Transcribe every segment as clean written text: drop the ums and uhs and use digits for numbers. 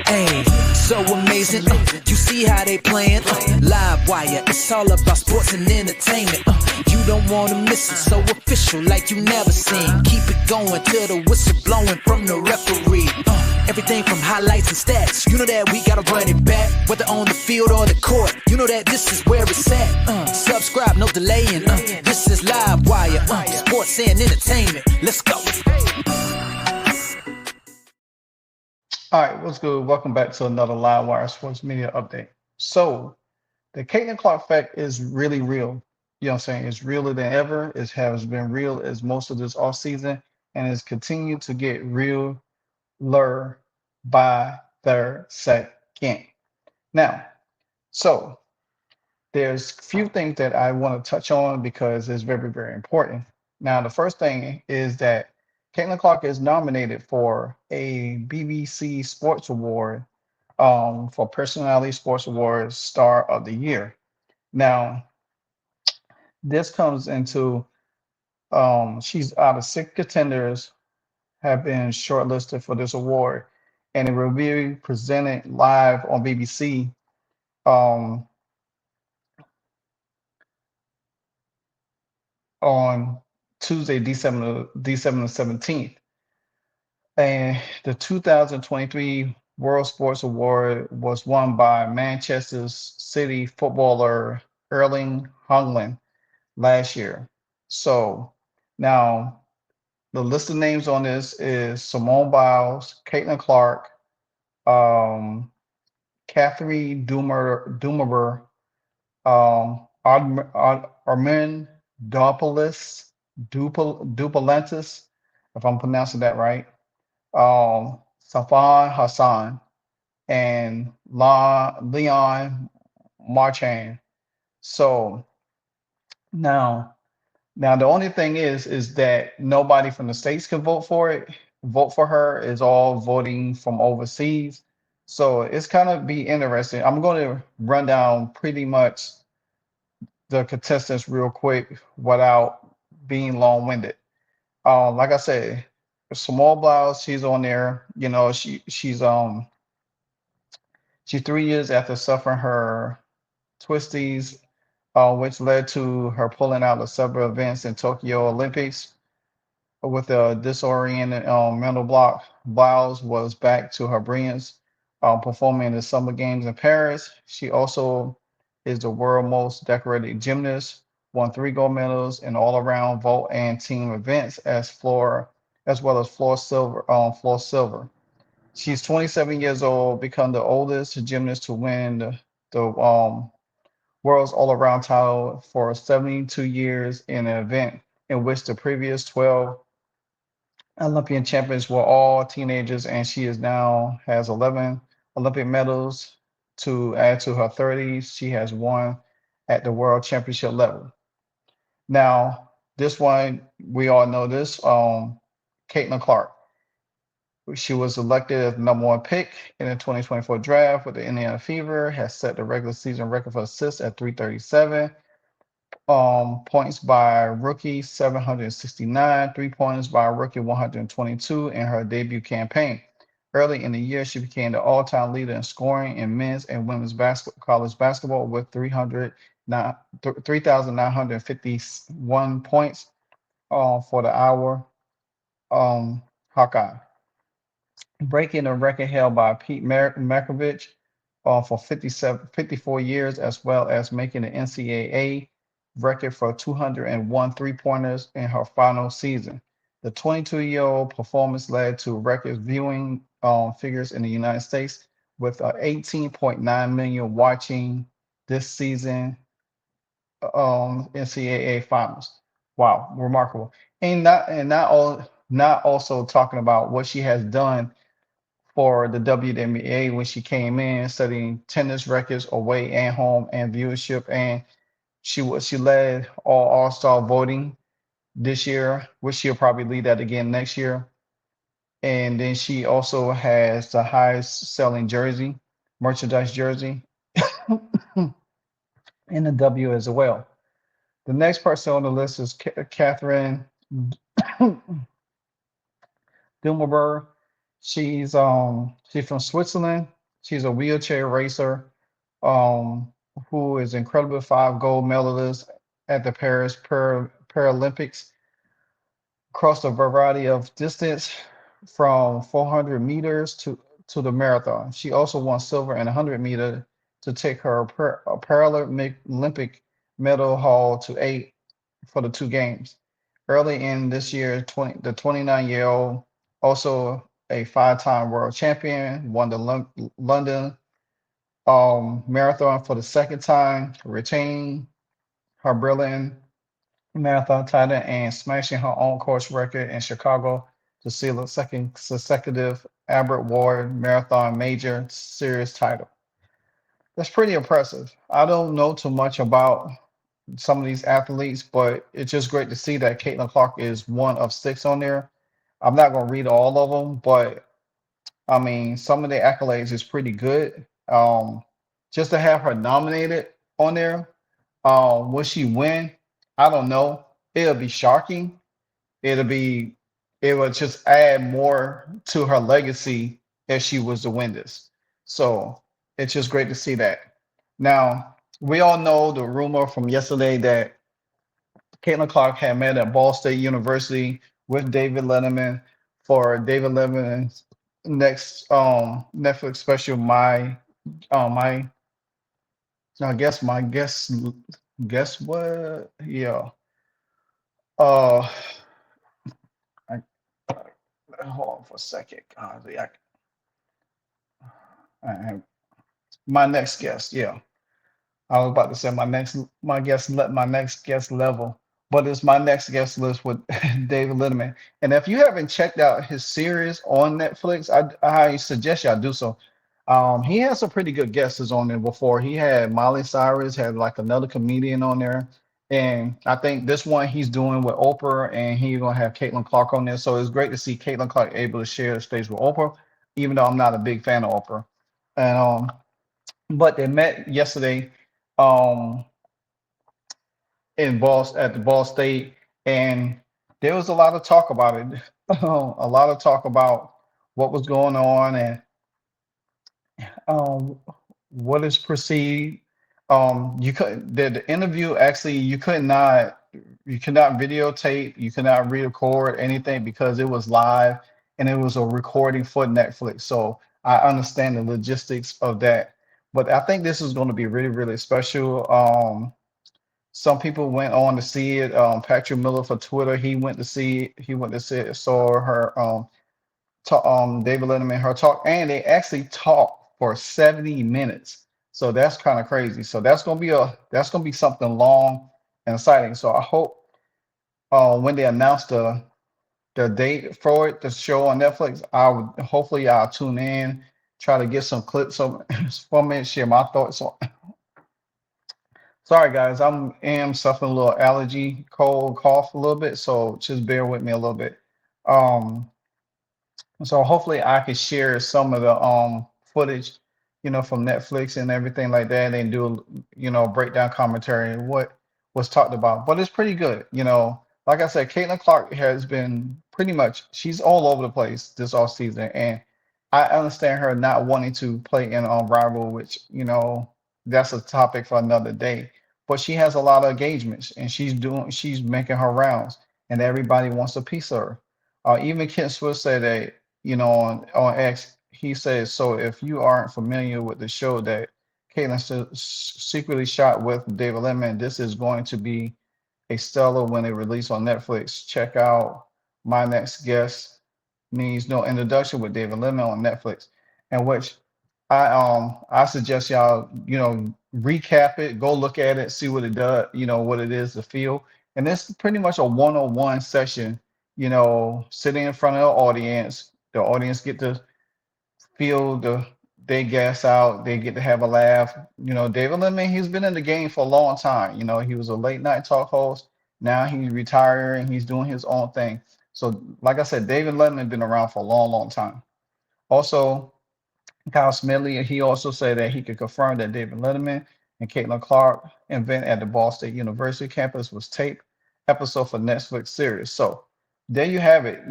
Hey, so amazing. You see how they playing? Live wire, it's all about sports and entertainment. You don't wanna miss it, so official like you never seen. Keep it going till the whistle blowing from the referee. Everything from highlights and stats, you know that we gotta run it back. Whether on the field or the court, you know that this is where it's at. Subscribe, no delaying. This is Live Wire, sports and entertainment. Let's go. All right, what's good? Welcome back to another Live Wire Sports Media Update. So, the Caitlin Clark effect is really real. You know what I'm saying? It's realer than ever. It has been real as most of this off season, and it's continued to get realer by their second. Now, so there's a few things that I want to touch on because it's very, very important. Now, the first thing is that Caitlin Clark is nominated for a BBC Sports Award for Personality Sports Awards Star of the Year. Now, this comes into she's out of 6 contenders have been shortlisted for this award, and it will be presented live on BBC um, on Tuesday, December the 17th. And the 2023 World Sports Award was won by Manchester City footballer Erling Haaland last year. So now the list of names on this is Simone Biles, Caitlin Clark, um, Catherine Dumaber, Armin Duplantis, if I'm pronouncing that right, Safan Hassan, and Leon Marchand. So now, the only thing is that nobody from the states can vote for it. Vote for her is all voting from overseas. So it's kind of be interesting. I'm going to run down pretty much the contestants real quick without being long-winded. Like I said, Small Blouse, she's on there. You know, she's 3 years after suffering her twisties, which led to her pulling out of several events in Tokyo Olympics with a disoriented mental block. Biles was back to her brilliance, performing in the Summer Games in Paris. She also is the world's most decorated gymnast, won 3 gold medals in all-around vault and team events as well as floor silver. She's 27 years old, become the oldest gymnast to win the world's all-around title for 72 years in an event in which the previous 12 Olympian champions were all teenagers, and she is now has 11 Olympic medals to add to her 30s. She has won at the world championship level. Now, this one, we all know this, Caitlin Clark. She was elected as the #1 pick in the 2024 draft with the Indiana Fever, has set the regular season record for assists at 337. Points by rookie 769, 3 pointers by rookie 122 in her debut campaign. Early in the year, she became the all-time leader in scoring in men's and women's college basketball with 3,951 points for the hour Hawkeye, breaking a record held by Pete Maravich for 54 years, as well as making the NCAA record for 201 three-pointers in her final season. The 22-year-old performance led to record viewing figures in the United States, with 18.9 million watching this season NCAA finals. Wow, remarkable. Not also talking about what she has done for the WNBA when she came in, setting tennis records away and home and viewership, and she led All-Star voting this year, which she'll probably lead that again next year. And then she also has the highest selling merchandise jersey in the W as well. The next person on the list is Catherine Dumelberg. She's from Switzerland. She's a wheelchair racer, um, who is incredible five gold medalist at the Paris Paralympics across a variety of distance from 400 meters to the marathon. She also won silver in 100 meter to take her Paralympic Olympic medal haul to eight for the two games. Early in this year, the 29-year-old, also a five-time world champion, won the London marathon for the second time, retaining her Berlin marathon title and smashing her own course record in Chicago to seal a second consecutive Albert Ward Marathon Major Series title. That's pretty impressive. I don't know too much about some of these athletes, but it's just great to see that Caitlin Clark is one of six on there. I'm not going to read all of them, but I mean, some of the accolades is pretty good. Just to have her nominated on there, will she win? I don't know. It'll be shocking. It'll be, it will just add more to her legacy if she was to win this. So it's just great to see that. Now, we all know the rumor from yesterday that Caitlin Clark had met at Ball State University with David Letterman for David Letterman's next Netflix special. My I guess my guess what? Yeah. Uh, I, hold on for a second. I, my next guest. Yeah. I was about to say my next guest level, but it's my next guest list with David Letterman. And if you haven't checked out his series on Netflix, I highly suggest y'all do so. He has some pretty good guests on there before. He had Miley Cyrus, had like another comedian on there, and I think this one he's doing with Oprah, and he's gonna have Caitlin Clark on there. So it's great to see Caitlin Clark able to share the stage with Oprah, even though I'm not a big fan of Oprah. And but they met yesterday um at the Ball State, and there was a lot of talk about it. A lot of talk about what was going on and um what is perceived. You could the interview actually you could not videotape, you could not record anything because it was live and it was a recording for Netflix. So I understand the logistics of that. But I think this is going to be really, really special. Some people went on to see it. Patrick Miller for Twitter, he went to see it, saw her David Letterman her talk, and they actually talked for 70 minutes. So that's kind of crazy. So that's gonna be something long and exciting. So I hope when they announce the date for it, the show on Netflix, I'll tune in, try to get some clips from it, share my thoughts on. Sorry guys, am suffering a little allergy, cold, cough a little bit, so just bear with me a little bit. Um, so hopefully I can share some of the footage, from Netflix and everything like that, and do breakdown commentary and what was talked about. But it's pretty good. Like I said, Caitlin Clark has been pretty much she's all over the place this off season, and I understand her not wanting to play in rival, which that's a topic for another day. But she has a lot of engagements, and she's making her rounds, and everybody wants a piece of her. Even Kent Swift said that on X, he says, so if you aren't familiar with the show that Caitlin secretly shot with David Letterman, this is going to be a stellar when it released on Netflix. Check out My Next Guest Needs No Introduction with David Letterman on Netflix, in which I suggest y'all recap it, go look at it, see what it does, what it is to feel, and it's pretty much a one-on-one session. Sitting in front of the audience get to feel they gas out, they get to have a laugh. David Letterman, he's been in the game for a long time. He was a late night talk host. Now he's retiring, he's doing his own thing. So, like I said, David Letterman been around for a long, long time. Also, Kyle Smedley, he also said that he could confirm that David Letterman and Caitlin Clark event at the Ball State University campus was taped episode for Netflix series. So there you have it.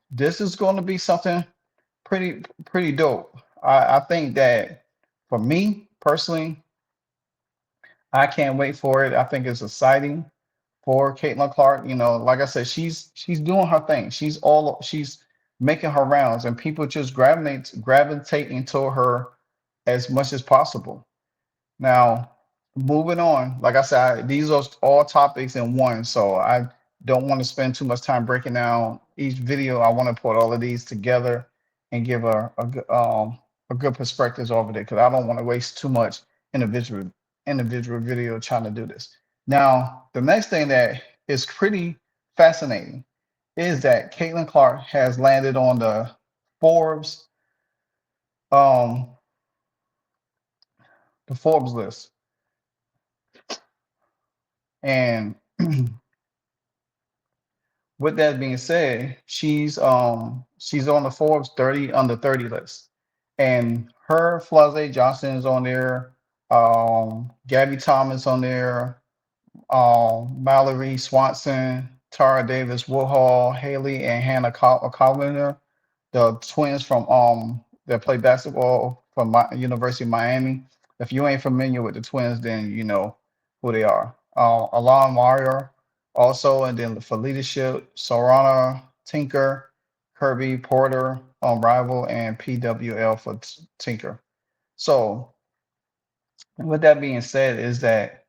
This is going to be something pretty dope. I think that for me personally, I can't wait for it. I think it's exciting for Caitlin Clark. You know, like I said, she's doing her thing. She's making her rounds, and people just gravitating to her as much as possible. Now, moving on, like I said, these are all topics in one, so I don't want to spend too much time breaking down each video. I want to put all of these together and give a good perspectives over it because I don't want to waste too much individual individual video trying to do this. Now, the next thing that is pretty fascinating is that Caitlin Clark has landed on the Forbes um the Forbes list. And with that being said, she's on the Forbes 30 under 30 list. And her Flazé Johnson is on there, Gabby Thomas on there, Mallory Swanson, Tara Davis Woodhall, Haley and Hannah Colliner, the twins from that play basketball from University of Miami. If you ain't familiar with the twins, then you know who they are. Alon Mario also, and then for leadership, Sorana Tinker, Kirby Porter on Rival, and PWL for Tinker. So with that being said, is that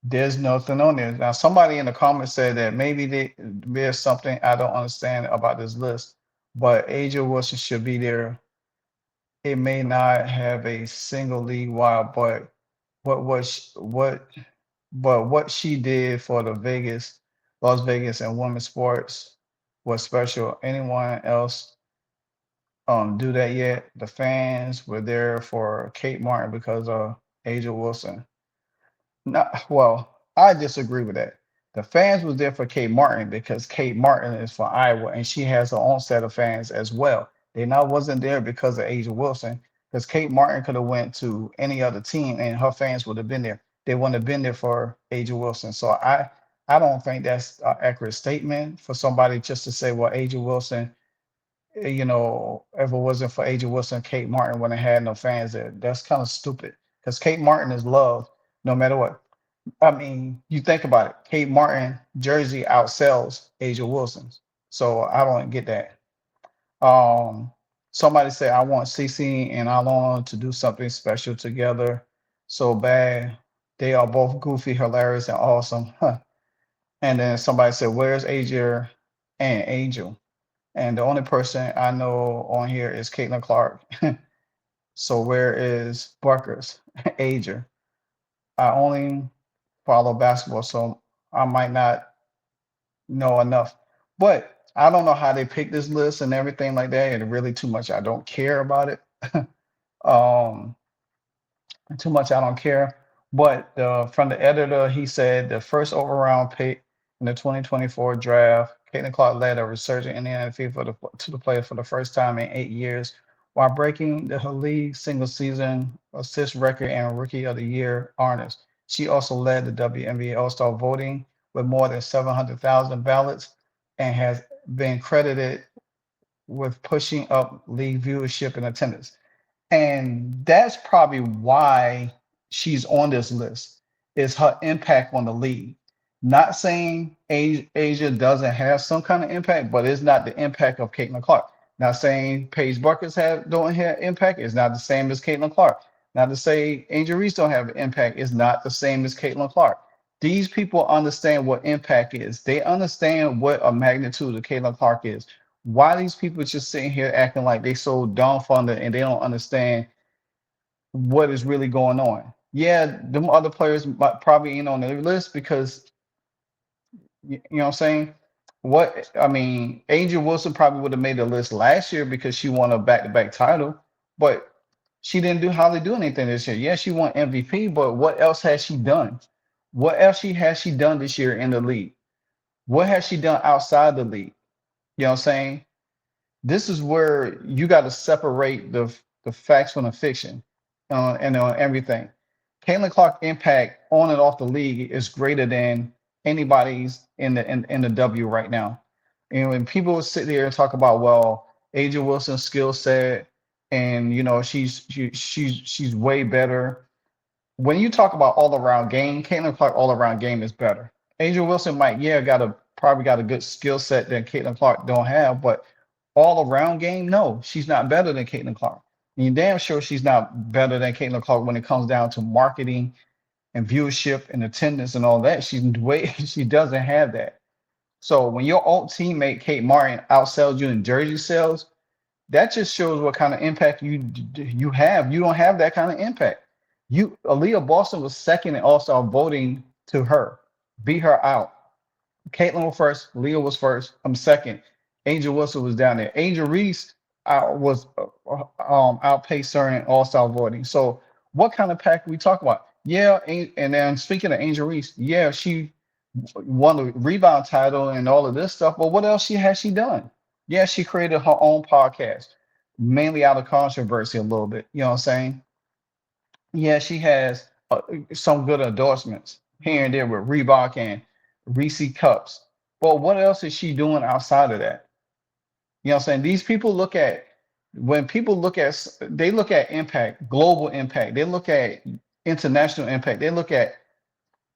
there's nothing on there. Now, somebody in the comments said that maybe there's something I don't understand about this list, but Asia Wilson should be there. It may not have a single league wide, but what was what but what she did for the Las Vegas and women's sports was special. Anyone else do that yet? The fans were there for Kate Martin because of Asia Wilson. Not well, I disagree with that. The fans was there for Kate Martin because Kate Martin is for Iowa and she has her own set of fans as well. They not wasn't there because of Asia Wilson because Kate Martin could have went to any other team and her fans would have been there. They wouldn't have been there for Asia Wilson. So I don't think that's an accurate statement for somebody just to say, well, Asia Wilson, you know, if it wasn't for Asia Wilson, Kate Martin wouldn't have had no fans there. That's kind of stupid because Kate Martin is loved no matter what. I mean, you think about it. Kate Martin jersey outsells Asia Wilson's. So I don't get that. Um, Somebody said I want CC and Alon to do something special together so bad. They are both goofy, hilarious, and awesome. Huh. And then somebody said, where's Asia and Angel? And the only person I know on here is Caitlin Clark. So where is Buckers, Asia? I only follow basketball, so I might not know enough. But I don't know how they pick this list and everything like that. And really too much I don't care about it. um Too much I don't care. But from the editor, he said the first overall pick in the 2024 draft, Caitlin Clark led a resurgence in the NFL to the player for the first time in 8 years, while breaking her league single season assist record and Rookie of the Year honors. She also led the WNBA All-Star voting with more than 700,000 ballots and has been credited with pushing up league viewership and attendance. And that's probably why she's on this list is her impact on the league. Not saying Asia doesn't have some kind of impact, but it's not the impact of Caitlin Clark. Not saying Paige Buckets don't have impact. It's not the same as Caitlin Clark. Not to say Angel Reese don't have an impact. It's not the same as Caitlin Clark. These people understand what impact is. They understand what a magnitude of Caitlin Clark is. Why these people just sitting here acting like they so dumbfounded and they don't understand what is really going on? Yeah, them other players probably ain't on the list because you know what I'm saying. What I mean, Angel Wilson probably would have made the list last year because she won a back-to-back title, but she didn't hardly do anything this year. Yeah, she won MVP, but what else has she done? What else has she done this year in the league? What has she done outside the league? You know what I'm saying? This is where you got to separate the facts from the fiction and on everything. Caitlin Clark impact on and off the league is greater than anybody's in the W right now. And when people sit there and talk about, well, Angel Wilson's skill set, and she's way better. When you talk about all around game, Caitlin Clark all around game is better. Angel Wilson might, yeah, probably got a good skill set that Caitlin Clark don't have, but all around game, no, she's not better than Caitlin Clark. And you're damn sure she's not better than Caitlin Clark when it comes down to marketing and viewership and attendance and all that. She doesn't have that. So when your old teammate Kate Martin outsells you in jersey sales, that just shows what kind of impact you have. You don't have that kind of impact. Aaliyah Boston was second in All-Star voting to her, beat her out. Caitlin was first, Leah was first. I'm second. Angel Wilson was down there. Angel Reese was outpaced her in All-Star voting. So what kind of pack we talk about? Yeah, and then speaking of Angel Reese, yeah, she won the rebound title and all of this stuff. But what else has she done? Yeah, she created her own podcast, mainly out of controversy a little bit. You know what I'm saying? Yeah, she has some good endorsements here and there with Reebok and Reese Cups. But what else is she doing outside of that? You know what I'm saying? These people look at when people look at they look at impact, global impact. They look at international impact. They look at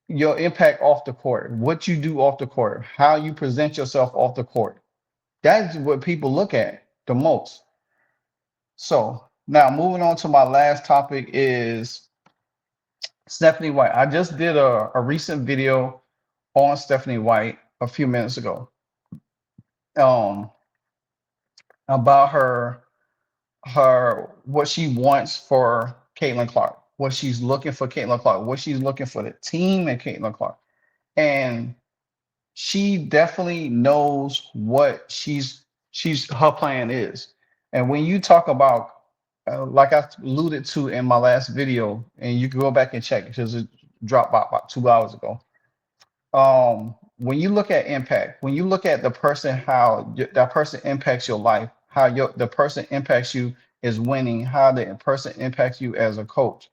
your impact off the court, what you do off the court, how you present yourself off the court. That's what people look at the most. So now moving on to my last topic is Stephanie White. I just did a recent video on Stephanie White a few minutes ago. About her what she wants for Caitlin Clark, what she's looking for Caitlin Clark, what she's looking for the team and Caitlin Clark. And she definitely knows what her plan is. And when you talk about like I alluded to in my last video, and you can go back and check because it dropped about 2 hours ago. When you look at impact, when you look at the person, how that person impacts your life, how the person impacts you is winning, how the person impacts you as a coach,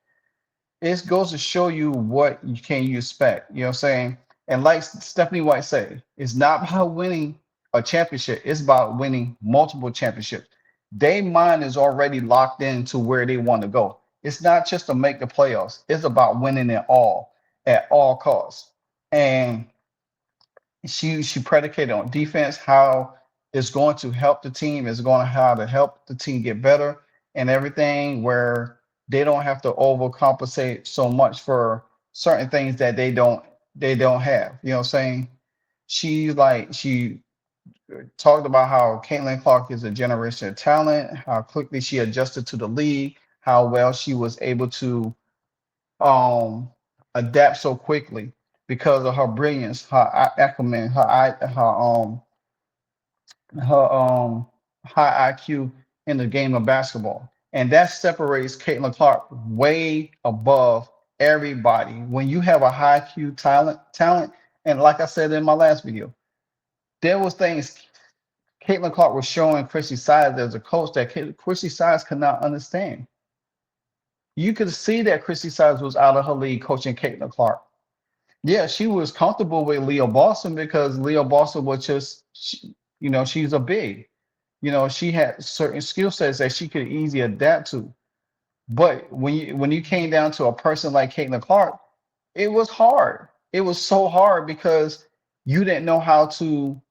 it goes to show you what you expect. You know what I'm saying? And like Stephanie White said, it's not about winning a championship, it's about winning multiple championships. Their mind is already locked into where they want to go. It's not just to make the playoffs, it's about winning it all at all costs. And she predicated on defense, how it's going to help the team, how to help the team get better and everything, where they don't have to overcompensate so much for certain things that they don't have. You know what I'm saying? She talked about how Caitlin Clark is a generational talent, how quickly she adjusted to the league, how well she was able to adapt so quickly because of her brilliance, her acumen, her high IQ in the game of basketball. And that separates Caitlin Clark way above everybody. When you have a high IQ talent, and like I said in my last video, there was things Caitlin Clark was showing Chrissy Sides as a coach that Chrissy Sides could not understand. You could see that Chrissy Sides was out of her league coaching Caitlin Clark. Yeah, she was comfortable with Leah Boston because Leah Boston was just, she's a big. She had certain skill sets that she could easily adapt to. But when you came down to a person like Caitlin Clark, it was hard. It was so hard because you didn't know how to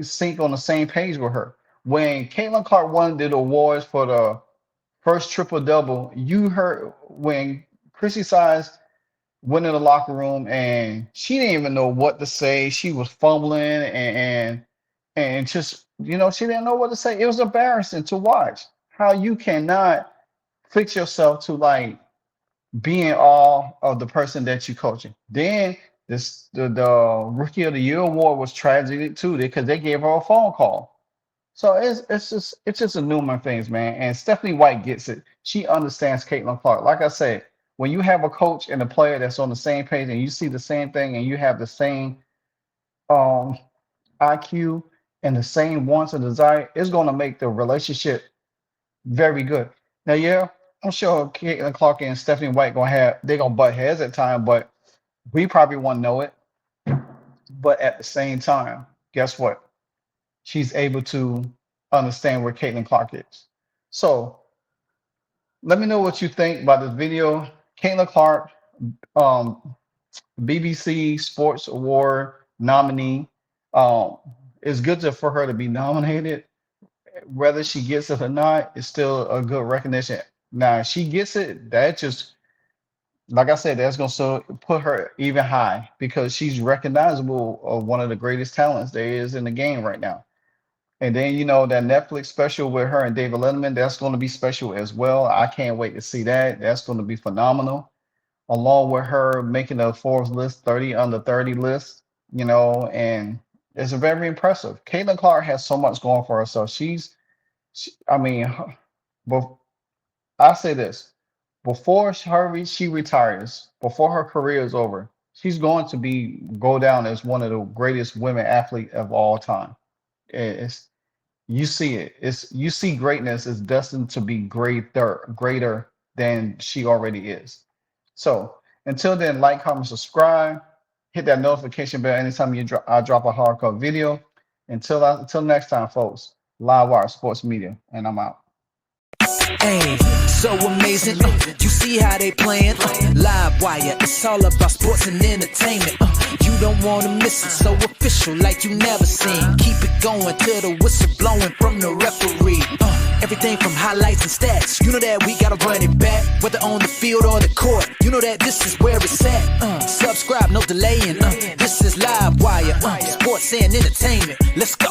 sync on the same page with her. When Caitlin Clark won the awards for the first triple-double, you heard when Chrissy Sides went in the locker room and she didn't even know what to say. She was fumbling and just, she didn't know what to say. It was embarrassing to watch how you cannot fix yourself to like being all of the person that you're coaching. Then the Rookie of the Year award was tragic too because they gave her a phone call. So it's just a numerous things, man. And Stephanie White gets it. She understands Caitlin Clark. Like I said, when you have a coach and a player that's on the same page and you see the same thing and you have the same IQ and the same wants and desire, it's going to make the relationship very good. Now, yeah, I'm sure Caitlin Clark and Stephanie White they're gonna butt heads at time, but we probably won't know it. But at the same time, guess what? She's able to understand where Caitlin Clark is. So let me know what you think about this video. Caitlin Clark, um, BBC Sports Award nominee. Um, it's good for her to be nominated. Whether she gets it or not, it's still a good recognition. Now, if she gets it, that just, like I said, that's going to put her even high because she's recognizable of one of the greatest talents there is in the game right now. And then, you know, that Netflix special with her and David Letterman, that's going to be special as well. I can't wait to see that. That's going to be phenomenal. Along with her making the Forbes list, 30 under 30 list, you know, and it's very impressive. Caitlin Clark has so much going for her. So I mean, but I say this, before she retires, before her career is over, she's going to go down as one of the greatest women athlete of all time. It's you see it. You see greatness is destined to be greater than she already is. So until then, like, comment, subscribe, hit that notification bell anytime I drop a hardcore video. Until next time, folks. Livewire Sports Media, and I'm out. Hey, so amazing. You see how they playing? Live wire, it's all about sports and entertainment. You don't want to miss it, so official like you never seen. Keep it going till the whistle blowing from the referee. Everything from highlights and stats. You know that we gotta run it back, whether on the field or the court. You know that this is where it's at. Subscribe, no delaying. This is Live Wire, sports and entertainment. Let's go.